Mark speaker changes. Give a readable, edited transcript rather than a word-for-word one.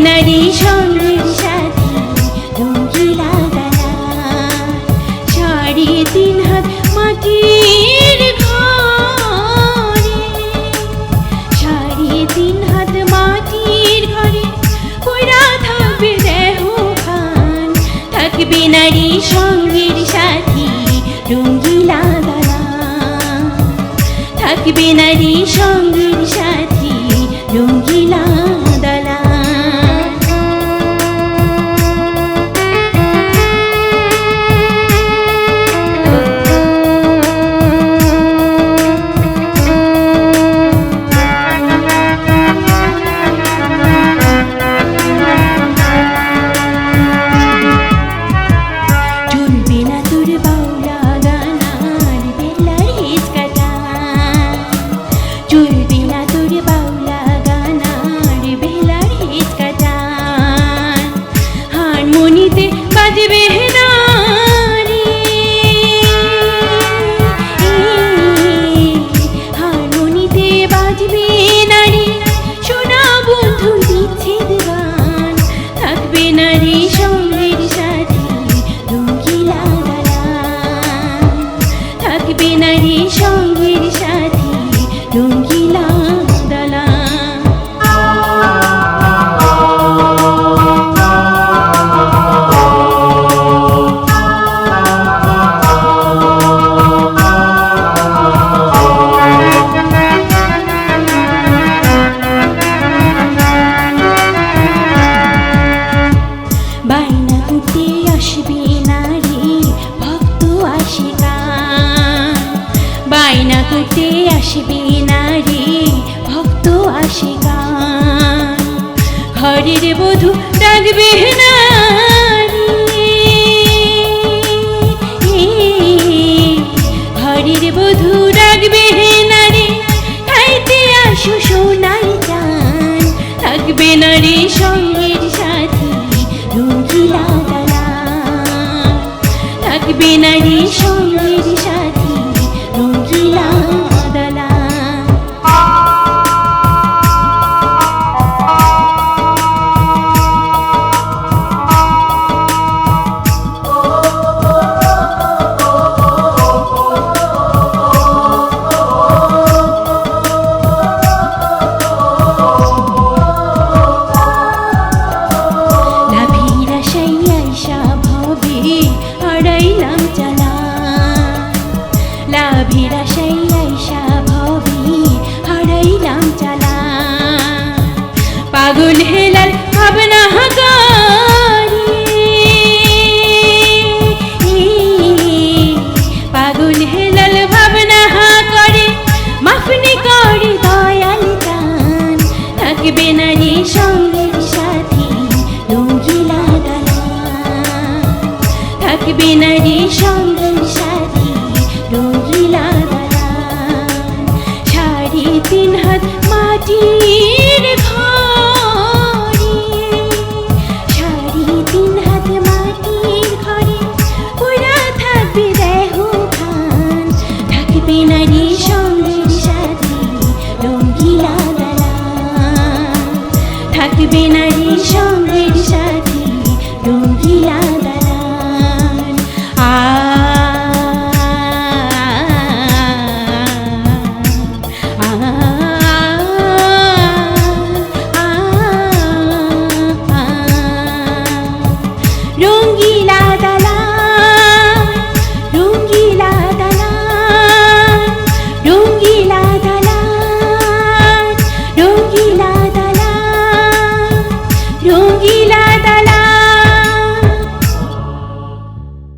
Speaker 1: নারী সঙ্গের সাথী রঙিলা গালা, সাড়ে তিন হাত মাটির ঘরে, সাড়ে তিন হাত মাটির ঘরে পড়া থাকবে দেহ খান, থাকবে নারী সঙ্গের সাথী রঙিলা গালা, থাকবে নারী সঙ্গের সাথী রঙিলা দালা। বাজবে না রে হারমোনিতে, বাজবে না রে সোনা বন্ধু বিচ্ছেদ গান, থাকবে না রে সঙ্গের সাথী রঙিলা গালা, থাকবে না রে সঙ্গের সাথী রঙিলা দালা। বায়না করতে আসবে না রে ভক্ত আশিকান, বায়না করতে আসবে না রে ভক্ত আশিকান, ঘরের বধূ ডাকবে না রে, ঘরের বধূ ডাকবে না রে, খাইতে আসো সোনাই চান, থাকবে না রে সঙ্গের সাথী রঙিলা গালা, থাকবে না রে সঙ্গের সাথী রঙিলা দালা। হারাইলাম চালা, লাভের আশাই আইসা ভবে হারাইলাম চালা, পাগল হেলাল ভাবনা করে, পাগল হেলাল ভাবনা করে, মাফনি করে দয়াল গান, থাকবে না রে সঙ্গের সাথী রঙিলা গালা, থাকবে না রে সঙ্গের সাথী রঙিলা গালা, সাড়ে তিন হাত মাটির ঘরে, সাড়ে তিন হাত মাটির ঘরে পড়া থাকবে দেহ খান, থাকবে না রে সঙ্গের সাথী রঙিলা গালা, থাকবে না রে সঙ্গের সাথী রঙিলা।